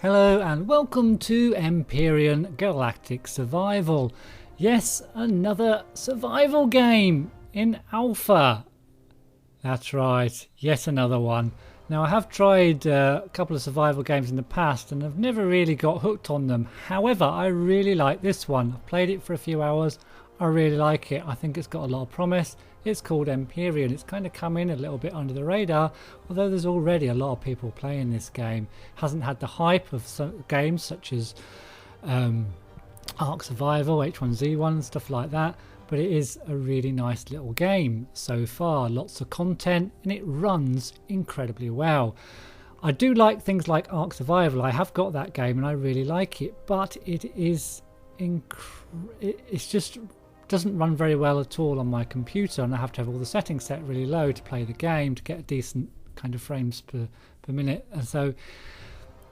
Hello and welcome to Empyrion Galactic Survival. Yes, another survival game in alpha. That's right, yet another one. Now I have tried a couple of survival games in the past and I've never really got hooked on them. However, I really like this one. I've played it for a few hours. I really like it. I think it's got a lot of promise. It's called Empyrion. It's kind of come in a little bit under the radar, although there's already a lot of people playing this game. Hasn't had the hype of some games such as Ark Survival, H1Z1, stuff like that, but it is a really nice little game so far. Lots of content and it runs incredibly well. I do like things like Ark Survival. I have got that game and I really like it, but it is it's just doesn't run very well at all on my computer, and I have to have all the settings set really low to play the game to get a decent kind of frames per minute, and so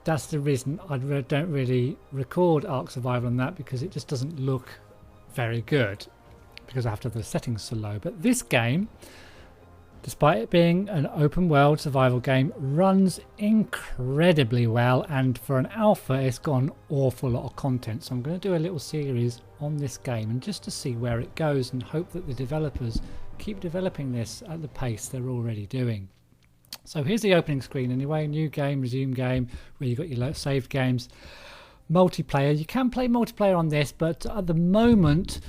that's the reason I don't really record Ark Survival on that, because it just doesn't look very good because I have to have the settings so low. But this game, despite it being an open world survival game, runs incredibly well, and for an alpha it's got an awful lot of content. So I'm going to do a little series on this game and just to see where it goes, and hope that the developers keep developing this at the pace they're already doing. So here's the opening screen anyway. New game, resume game, where you've got your saved games. Multiplayer, you can play multiplayer on this, but at the moment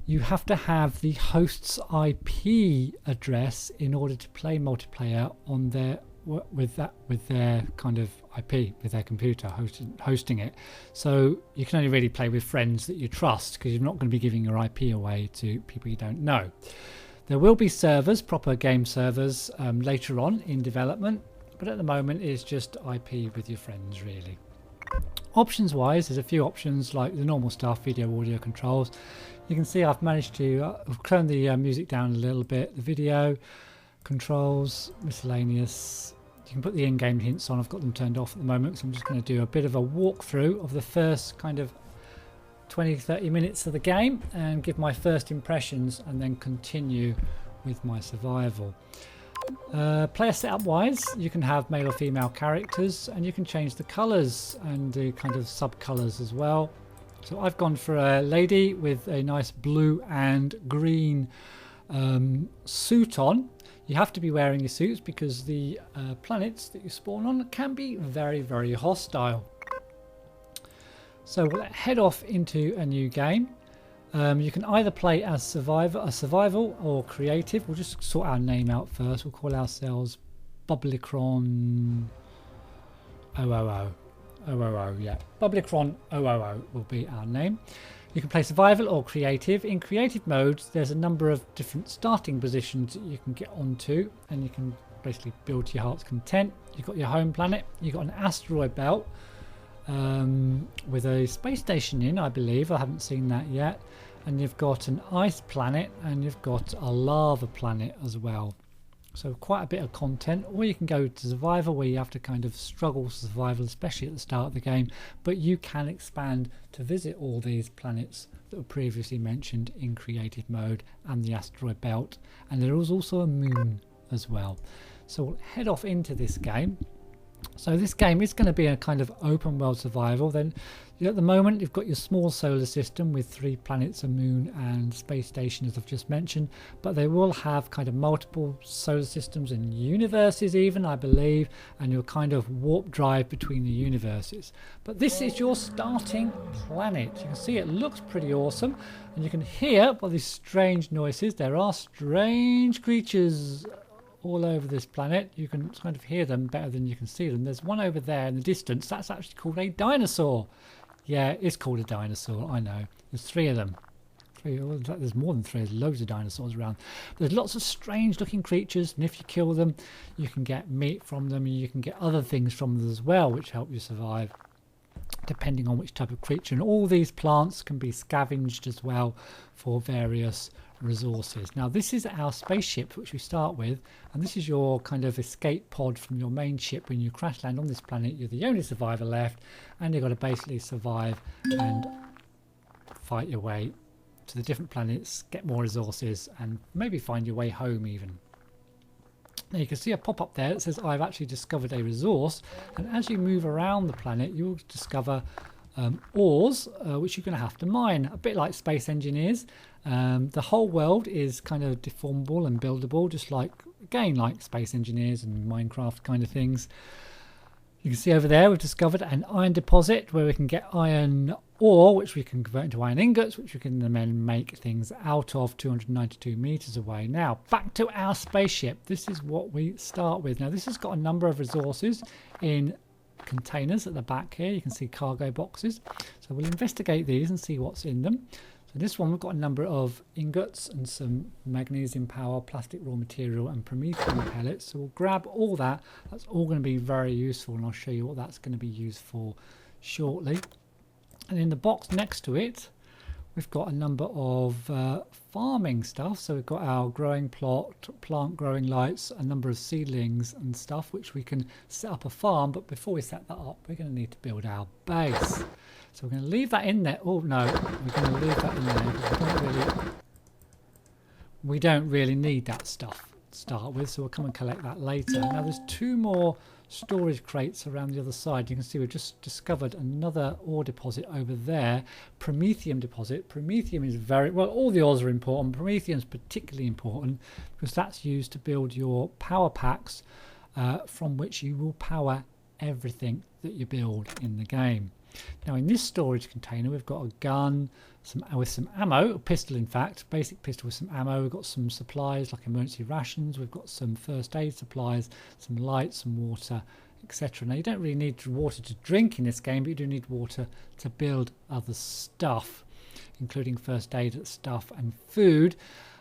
you have to have the host's IP address in order to play multiplayer on their with their kind of IP, with their computer hosting it. So you can only really play with friends that you trust, because you're not going to be giving your IP away to people you don't know. There will be servers, proper game servers, later on in development, but at the moment it's just IP with your friends really. Options wise, there's a few options like the normal stuff, video, audio controls. You can see I've managed to turn the music down a little bit, the video controls, miscellaneous. You can put the in-game hints on. I've got them turned off at the moment, so I'm just going to do a bit of a walkthrough of the first kind of 20-30 minutes of the game and give my first impressions, and then continue with my survival. Player setup wise, you can have male or female characters, and you can change the colours and the kind of sub colours as well. So I've gone for a lady with a nice blue and green suit on. You have to be wearing your suits because the planets that you spawn on can be very, very hostile. So we'll head off into a new game. You can either play as survival or creative. We'll just sort our name out first. We'll call ourselves Bubblebox 000. Yeah. Bubblebox 000 will be our name. You can play survival or creative. In creative mode, there's a number of different starting positions that you can get onto, and you can basically build to your heart's content. You've got your home planet. You've got an asteroid belt with a space station in, I believe. I haven't seen that yet. And you've got an ice planet, and you've got a lava planet as well. So quite a bit of content. Or you can go to survival, where you have to kind of struggle with survival, especially at the start of the game, but you can expand to visit all these planets that were previously mentioned in creative mode, and the asteroid belt, and there is also a moon as well. So we'll head off into this game. So this game is going to be a kind of open world survival. Then at the moment you've got your small solar system with 3 planets, a moon and space station, as I've just mentioned, but they will have kind of multiple solar systems and universes even, I believe, and you'll kind of warp drive between the universes. But this is your starting planet. You can see it looks pretty awesome, and you can hear by these strange noises. There are strange creatures all over this planet. You can kind of hear them better than you can see them. There's one over there in the distance. That's actually called a dinosaur. Yeah, it's called a dinosaur. I know. There's 3 of them. There's more than 3. There's loads of dinosaurs around. There's lots of strange looking creatures, and if you kill them, you can get meat from them, and you can get other things from them as well, which help you survive, depending on which type of creature. And all these plants can be scavenged as well for various resources. Now this is our spaceship which we start with, and this is your kind of escape pod from your main ship. When you crash land on this planet, you're the only survivor left, and you've got to basically survive and fight your way to the different planets, get more resources, and maybe find your way home even. Now you can see a pop-up there that says I've actually discovered a resource, and as you move around the planet you'll discover ores which you're going to have to mine, a bit like Space Engineers. The whole world is kind of deformable and buildable, just like, again, like Space Engineers and Minecraft kind of things. You can see over there we've discovered an iron deposit where we can get iron ore, which we can convert into iron ingots, which we can then make things out of 292 meters away. Now back to our spaceship. This is what we start with. Now this has got a number of resources in containers at the back here. You can see cargo boxes, so we'll investigate these and see what's in them. So this one we've got a number of ingots and some magnesium power, plastic raw material and promethium pellets, so we'll grab all that. That's all going to be very useful, and I'll show you what that's going to be used for shortly. And in the box next to it we've got a number of farming stuff. So we've got our growing plot, plant growing lights, a number of seedlings and stuff which we can set up a farm. But before we set that up we're going to need to build our base. So we're going to leave that in there. Oh no, we're going to leave that in there because we don't really need that stuff to start with, so we'll come and collect that later. Now there's two more storage crates around the other side. You can see we've just discovered another ore deposit over there, promethium deposit. Promethium is very well, all the ores are important. Promethium is particularly important because that's used to build your power packs from which you will power everything that you build in the game. Now in this storage container we've got a gun with some ammo, a pistol in fact, basic pistol with some ammo. We've got some supplies like emergency rations, we've got some first aid supplies, some lights, some water, etc. Now you don't really need water to drink in this game, but you do need water to build other stuff, including first aid stuff and food.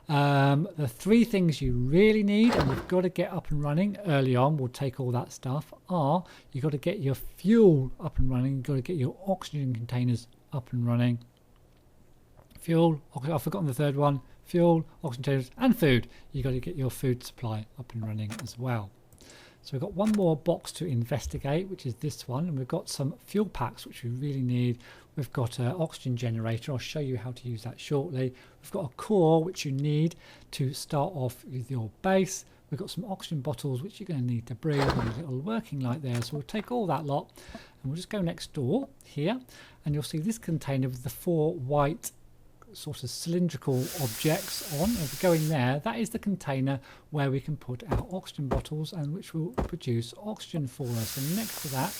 The three things you really need, and you've got to get up and running early on, we'll take all that stuff, are you've got to get your fuel up and running, you've got to get your oxygen containers up and running. Fuel, I've forgotten the third one, fuel, oxygen containers and food. You've got to get your food supply up and running as well. So we've got one more box to investigate, which is this one, and we've got some fuel packs which we really need. We've got an oxygen generator, I'll show you how to use that shortly. We've got a core which you need to start off with your base. We've got some oxygen bottles which you're going to need to breathe, and a little working light there. So we'll take all that lot and we'll just go next door here, and you'll see this container with the four white sort of cylindrical objects on. If we go in there, that is the container where we can put our oxygen bottles and which will produce oxygen for us. And next to that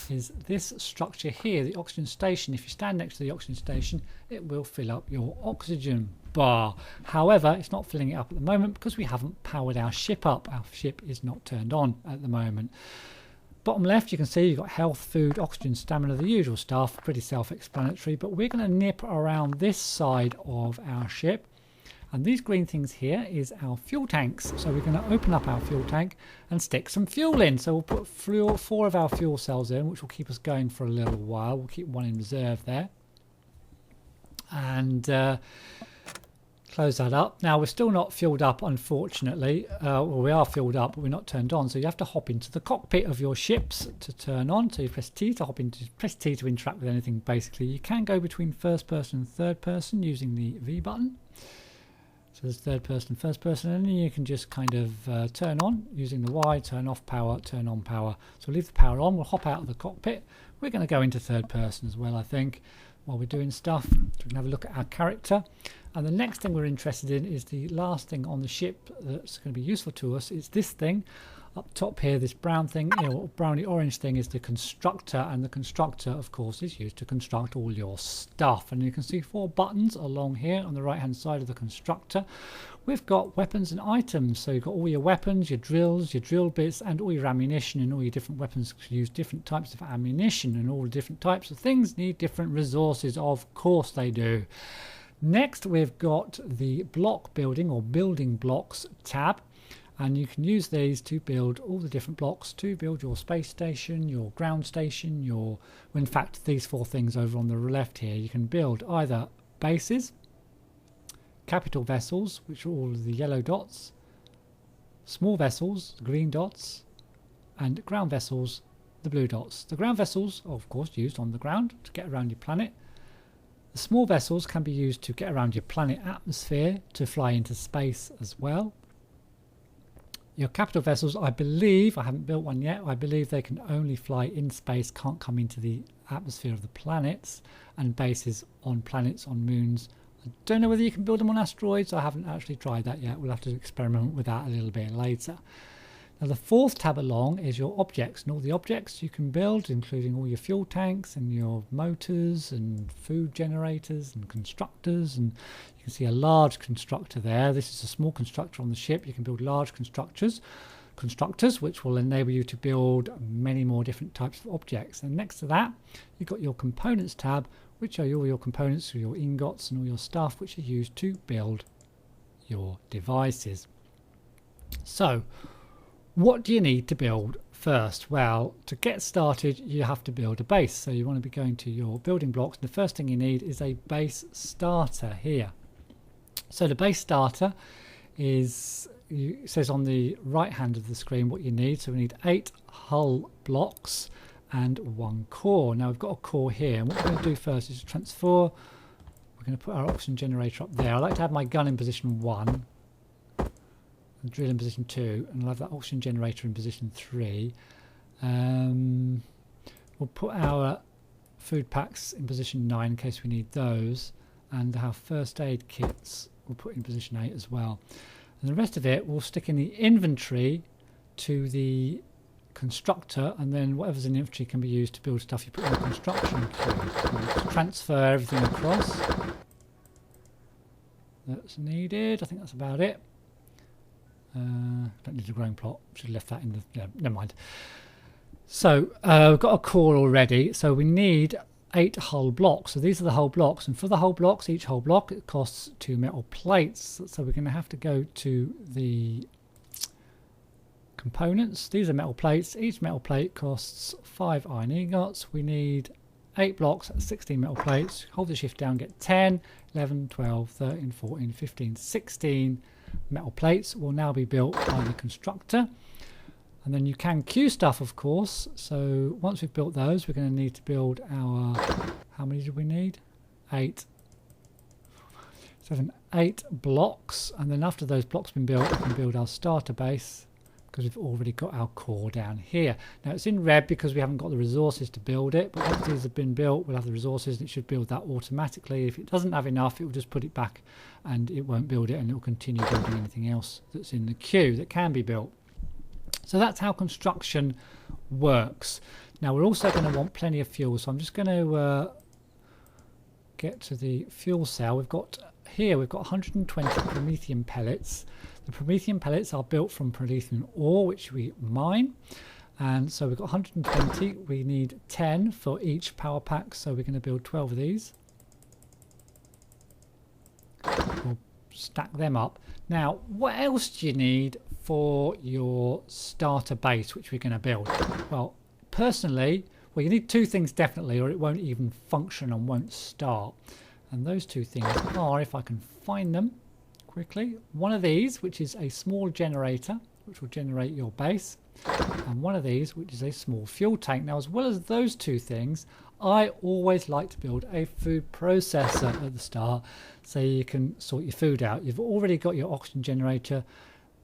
is this structure here, the oxygen station. If you stand next to the oxygen station, it will fill up your oxygen bar. However, it's not filling it up at the moment because we haven't powered our ship up. Our ship is not turned on at the moment. Bottom left you can see you've got health, food, oxygen, stamina, the usual stuff, pretty self-explanatory. But we're going to nip around this side of our ship, and these green things here is our fuel tanks. So we're going to open up our fuel tank and stick some fuel in. So we'll put four of our fuel cells in, which will keep us going for a little while. We'll keep one in reserve there, and close that up. Now we're still not filled up, unfortunately. Well, we are filled up, but we're not turned on. So you have to hop into the cockpit of your ships to turn on. So you press T to hop into, press T to interact with anything. Basically, you can go between first person and third person using the V button. So there's third person, first person, and then you can just kind of turn on using the Y, turn off power, turn on power. So leave the power on. We'll hop out of the cockpit. We're going to go into third person as well, I think, while we're doing stuff. So we can have a look at our character. And the next thing we're interested in is the last thing on the ship that's going to be useful to us. It's this thing up top here, this brown thing, browny orange thing is the Constructor, and the Constructor of course is used to construct all your stuff. And you can see four buttons along here on the right hand side of the Constructor. We've got weapons and items, so you've got all your weapons, your drills, your drill bits, and all your ammunition, and all your different weapons use different types of ammunition, and all the different types of things need different resources, of course they do. Next we've got the block building or building blocks tab, and you can use these to build all the different blocks to build your space station, your ground station, your, well, in fact these four things over on the left here, you can build either bases, capital vessels, which are all the yellow dots, small vessels, the green dots, and ground vessels, the blue dots. The ground vessels are of course used on the ground to get around your planet. The small vessels can be used to get around your planet atmosphere, to fly into space as well. Your capital vessels, I believe, I haven't built one yet, I believe they can only fly in space, can't come into the atmosphere of the planets, and bases on planets, on moons. I don't know whether you can build them on asteroids. I haven't actually tried that yet. We'll have to experiment with that a little bit later. Now the fourth tab along is your objects, and all the objects you can build, including all your fuel tanks and your motors and food generators and constructors. And you can see a large constructor there. This is a small constructor on the ship. You can build large constructors, which will enable you to build many more different types of objects. And next to that, you've got your components tab, which are all your components, your ingots and all your stuff, which are used to build your devices. So what do you need to build first? Well, to get started, you have to build a base. So you want to be going to your building blocks. The first thing you need is a base starter here. So the base starter is, it says on the right hand of the screen what you need. So we need 8 hull blocks and 1 core. Now we've got a core here, and what we're going to do first is transfer. We're going to put our oxygen generator up there. I like to have my gun in position 1 and drill in position 2, and I'll have that oxygen generator in position 3. We'll put our food packs in position 9 in case we need those, and our first aid kits we'll put in position 8 as well. And the rest of it we'll stick in the inventory to the constructor, and then whatever's in the inventory can be used to build stuff you put in the construction queue. So we'll just transfer everything across that's needed. I think that's about it. Don't need a growing plot, should have left that in the, yeah, never mind. So we've got a core already, so we need 8 hull blocks. So these are the hull blocks, and for the hull blocks, each hull block, it costs 2 metal plates. So we're going to have to go to the components. These are metal plates. Each metal plate costs 5 iron ingots. We need 8 blocks, 16 metal plates. Hold the shift down, get 10, 11, 12, 13, 14, 15, 16 metal plates will now be built by the constructor. And then you can queue stuff, of course. So once we've built those, we're going to need to build our, how many do we need? 8. 7, 8 blocks. And then after those blocks have been built, we can build our starter base, because we've already got our core down here. Now it's in red because we haven't got the resources to build it, but once these have been built, we'll have the resources and it should build that automatically. If it doesn't have enough, it will just put it back and it won't build it, and it will continue building anything else that's in the queue that can be built. So that's how construction works. Now we're also going to want plenty of fuel, so I'm just going to get to the fuel cell. We've got 120 promethium pellets. The promethium pellets are built from promethium ore, which we mine, and so we've got 120. We need 10 for each power pack, so we're going to build 12 of these. We'll stack them up. Now what else do you need for your starter base, which we're going to build? Well, personally, you need 2 things definitely, or it won't even function and won't start. And those 2 things are, if I can find them quickly, one of these, which is a small generator, which will generate your base, and one of these, which is a small fuel tank. Now, as well as those 2 things, I always like to build a food processor at the start, so you can sort your food out. You've already got your oxygen generator.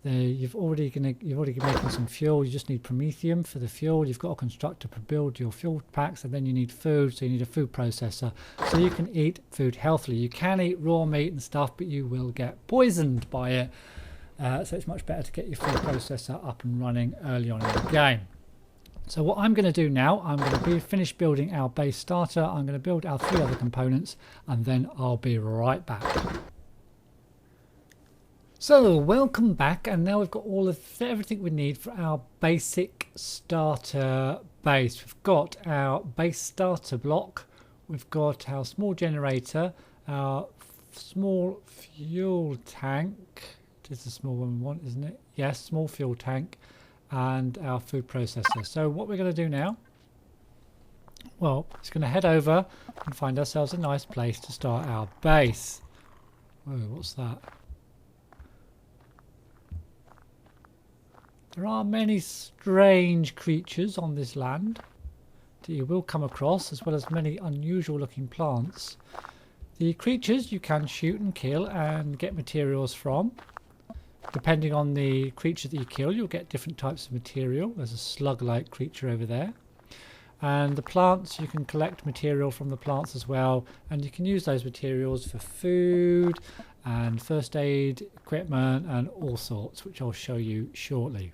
You've already making some fuel. You just need promethium for the fuel. You've got a constructor to build your fuel packs, and then you need food, so you need a food processor so you can eat food healthily. You can eat raw meat and stuff, but you will get poisoned by it, so it's much better to get your food processor up and running early on in the game. So what I'm going to do now, I'm going to finish building our base starter. I'm going to build our 3 other components, and then I'll be right back. So welcome back, and now we've got everything we need for our basic starter base. We've got our base starter block, we've got our small generator, our small fuel tank. It is the small one we want, isn't it? Yes, small fuel tank, and our food processor. So what we're going to do now, well, it's going to head over and find ourselves a nice place to start our base. Whoa, what's that? There are many strange creatures on this land that you will come across, as well as many unusual looking plants. The creatures you can shoot and kill and get materials from. Depending on the creature that you kill, you'll get different types of material. There's a slug-like creature over there. And the plants, you can collect material from the plants as well, and you can use those materials for food and first aid equipment and all sorts, which I'll show you shortly.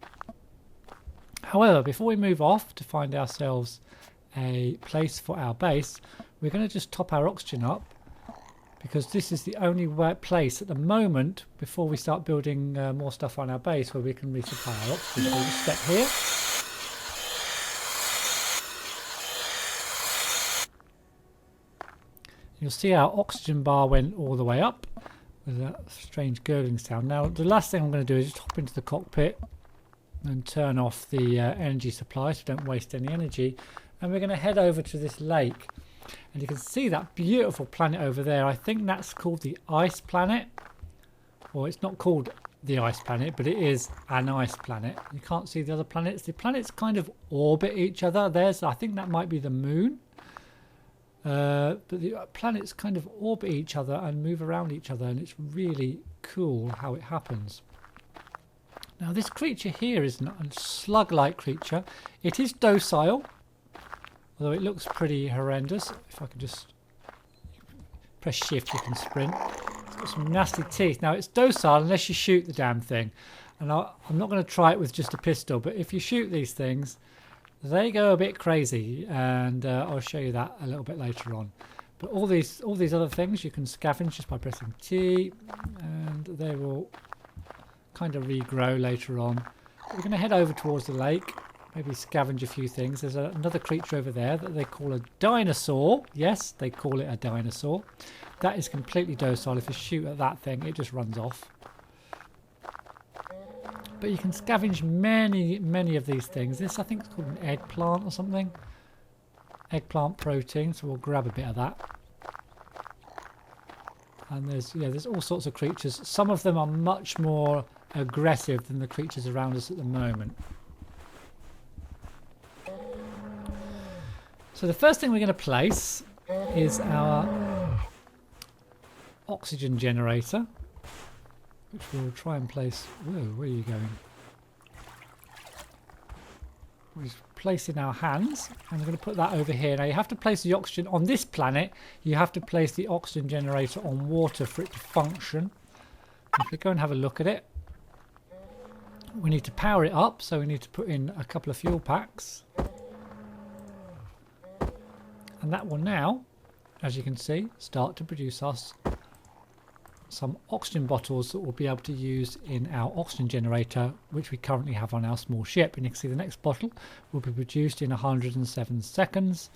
However, before we move off to find ourselves a place for our base, we're going to just top our oxygen up, because this is the only place at the moment before we start building more stuff on our base where we can resupply our oxygen. So we'll just step here. You'll see our oxygen bar went all the way up with that strange gurgling sound. Now the last thing I'm going to do is just hop into the cockpit and turn off the energy supply so we don't waste any energy. And we're going to head over to this lake. And you can see that beautiful planet over there. I think that's called the ice planet. Or it's not called the ice planet, but it is an ice planet. You can't see the other planets. The planets kind of orbit each other. I think that might be the moon. But the planets kind of orbit each other and move around each other, and it's really cool how it happens. Now this creature here is a slug-like creature. It is docile, although it looks pretty horrendous. If I could just press shift, you can sprint. It's got some nasty teeth. Now it's docile unless you shoot the damn thing. And I'm not going to try it with just a pistol, but if you shoot these things, they go a bit crazy, and I'll show you that a little bit later on. But all these other things you can scavenge just by pressing T, and they will kind of regrow later on. We're going to head over towards the lake, maybe scavenge a few things. There's another creature over there that they call a dinosaur. Yes, they call it a dinosaur. That is completely docile. If you shoot at that thing, it just runs off. But you can scavenge many of these things. This I think is called an eggplant or something. Eggplant protein, so we'll grab a bit of that. And there's all sorts of creatures. Some of them are much more aggressive than the creatures around us at the moment. So the first thing we're going to place is our oxygen generator, which we'll try and place. Whoa, where are you going? We'll just place in our hands, and we're going to put that over here. Now you have to place the oxygen on this planet. You have to place the oxygen generator on water for it to function. If we go and have a look at it, we need to power it up, so we need to put in a couple of fuel packs. And that will now, as you can see, start to produce us some oxygen bottles that we'll be able to use in our oxygen generator, which we currently have on our small ship. And you can see the next bottle will be produced in 107 seconds,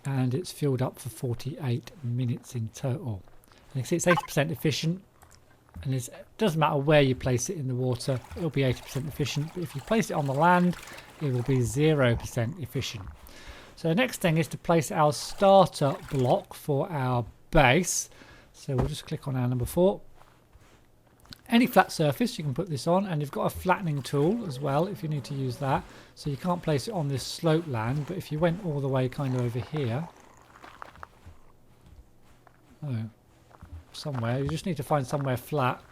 and it's filled up for 48 minutes in total. And you can see it's 80% efficient, and it doesn't matter where you place it in the water, it'll be 80% efficient. But if you place it on the land, it will be 0% efficient. So the next thing is to place our starter block for our base. So we'll just click on our number 4. Any flat surface you can put this on, and you've got a flattening tool as well if you need to use that. So you can't place it on this slope land, but if you went all the way kind of over here, somewhere, you just need to find somewhere flat,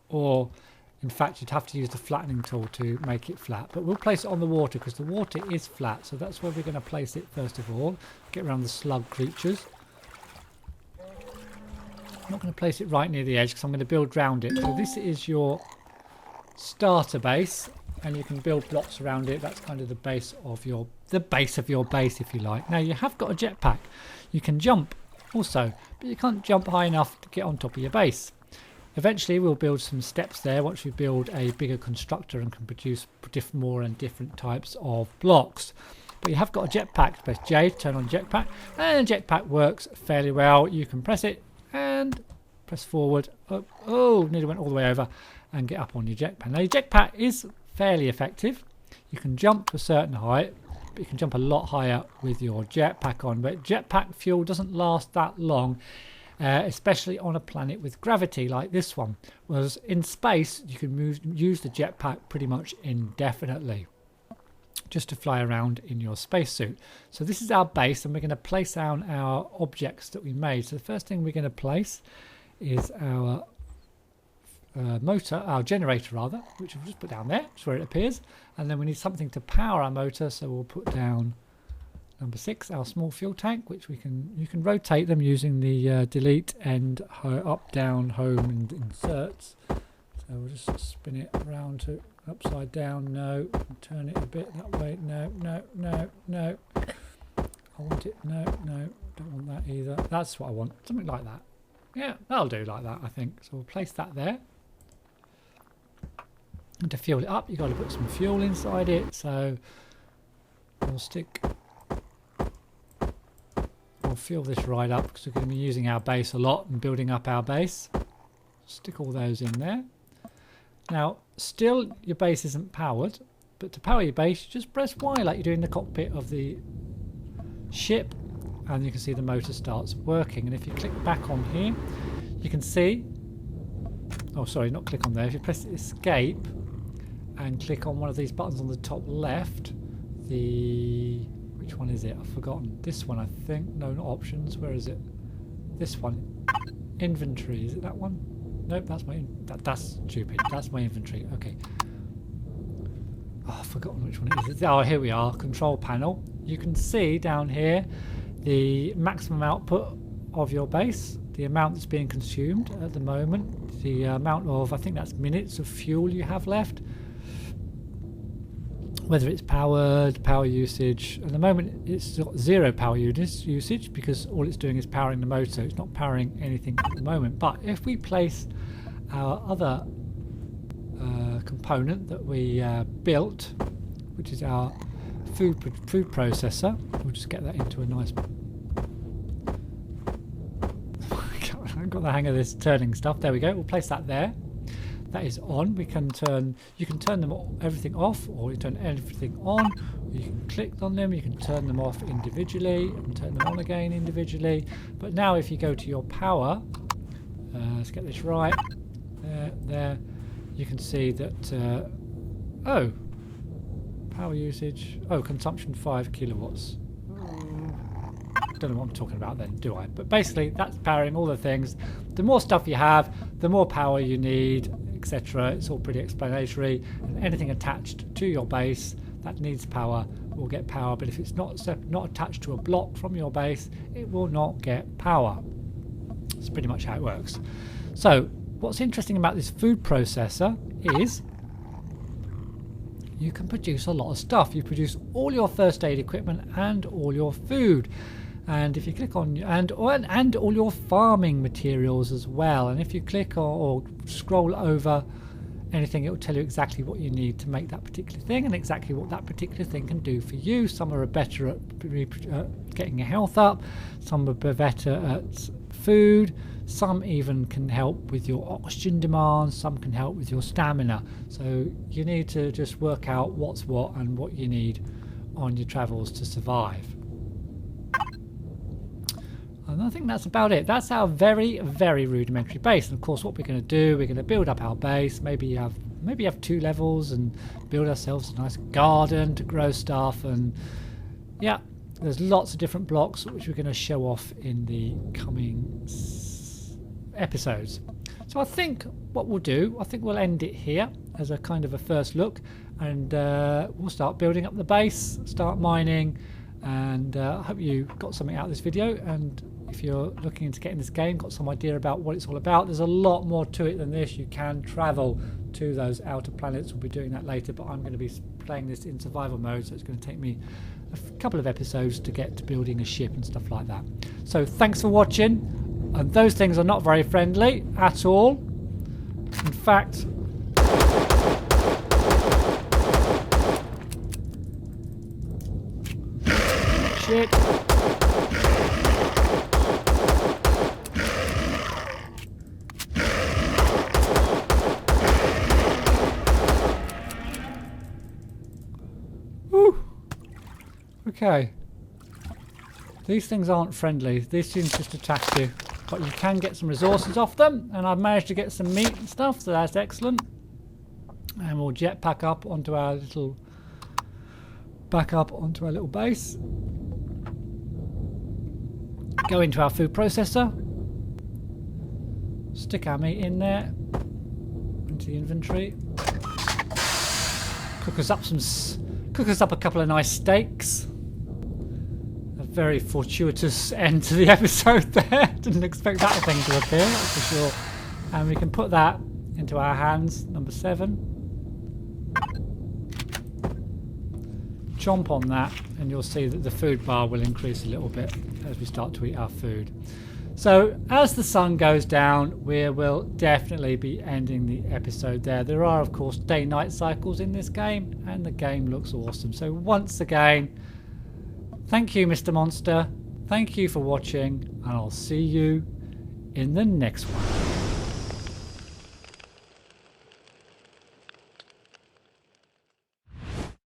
or in fact you'd have to use the flattening tool to make it flat. But we'll place it on the water because the water is flat, so that's where we're going to place it first of all. Get around the slug creatures. I'm not going to place it right near the edge because I'm going to build around it. So this is your starter base, and you can build blocks around it. That's kind of the base of your base, if you like. Now you have got a jetpack. You can jump also, but you can't jump high enough to get on top of your base. Eventually we'll build some steps there once we build a bigger constructor and can produce more and different types of blocks. But you have got a jetpack. Press J to turn on jetpack, and jetpack works fairly well. You can press it and press forward. Oh, nearly went all the way over, and get up on your jetpack. Now your jetpack is fairly effective. You can jump to a certain height, but you can jump a lot higher with your jetpack on. But jetpack fuel doesn't last that long, especially on a planet with gravity like this one. Whereas in space, you can use the jetpack pretty much indefinitely, just to fly around in your spacesuit. So this is our base, and we're going to place down our objects that we made. So the first thing we're going to place is our motor, our generator rather, which we'll just put down there. That's where it appears. And then we need something to power our motor, so we'll put down number 6, our small fuel tank, which you can rotate them using the delete and up, down, home, and inserts. So we'll just spin it around to upside down. No, turn it a bit that way. No, no, no, no. I want it. No, no, don't want that either. That's what I want. Something like that. Yeah, that'll do like that, I think. So we'll place that there. And to fuel it up, you've got to put some fuel inside it. So we'll fuel this right up because we're going to be using our base a lot and building up our base. Stick all those in there. Now, still your base isn't powered, but to power your base, you just press Y like you do in the cockpit of the ship, and you can see the motor starts working. And if you click back on here, you can see, oh sorry, not click on there, if you press escape and click on one of these buttons on the top left, which one is it? I've forgotten. This one, I think. No, not options. Where is it? This one. Inventory. Is it that one? Nope, that's stupid. That's my inventory. Okay. Oh, I've forgotten which one it is. Oh, here we are. Control panel. You can see down here the maximum output of your base, the amount that's being consumed at the moment, the amount of, I think that's minutes of fuel you have left, whether it's powered, power usage. At the moment it's got 0 power usage because all it's doing is powering the motor. It's not powering anything at the moment. But if we place our other component that we built, which is our food processor, we'll just get that into a nice I haven't got the hang of this turning stuff. There we go. We'll place that there. That is on. You can turn everything off, or you turn everything on. You can click on them, you can turn them off individually and turn them on again individually. But now if you go to your power, let's get this right, there, you can see that, oh, power usage, oh, consumption 5 kilowatts. Don't know what I'm talking about then, do I? But basically that's powering all the things. The more stuff you have, the more power you need, etc. It's all pretty explanatory. And anything attached to your base that needs power will get power, but if it's not attached to a block from your base, it will not get power. That's pretty much how it works. So what's interesting about this food processor is you can produce a lot of stuff. You produce all your first aid equipment and all your food. And if you click on and all your farming materials as well, and if you click or scroll over anything, it will tell you exactly what you need to make that particular thing and exactly what that particular thing can do for you. Some are better at getting your health up, some are better at food, some even can help with your oxygen demands, some can help with your stamina. So you need to just work out what's what and what you need on your travels to survive. And I think that's about it. That's our very, very rudimentary base. And of course, what we're going to do, we're going to build up our base. Maybe have 2 levels and build ourselves a nice garden to grow stuff. And yeah, there's lots of different blocks which we're going to show off in the coming episodes. So I think what we'll do, I think we'll end it here as a kind of a first look, and we'll start building up the base, start mining. And I hope you got something out of this video, and if you're looking into getting this game, got some idea about what it's all about, there's a lot more to it than this. You can travel to those outer planets. We'll be doing that later, but I'm going to be playing this in survival mode, so it's going to take me a couple of episodes to get to building a ship and stuff like that. So thanks for watching, and those things are not very friendly at all. In fact, shit. Woo. Okay. These things aren't friendly. These things just attack you. But you can get some resources off them, and I've managed to get some meat and stuff, so that's excellent. And we'll jetpack up onto our little base. Go into our food processor, stick our meat in there, the inventory. Cook us up a couple of nice steaks. A very fortuitous end to the episode there. Didn't expect that thing to appear, that's for sure. And we can put that into our hands, number 7. Chomp on that and you'll see that the food bar will increase a little bit as we start to eat our food. So as the sun goes down, we will definitely be ending the episode there. There are of course day-night cycles in this game and the game looks awesome. So once again, thank you Mr. Monster, thank you for watching, and I'll see you in the next one.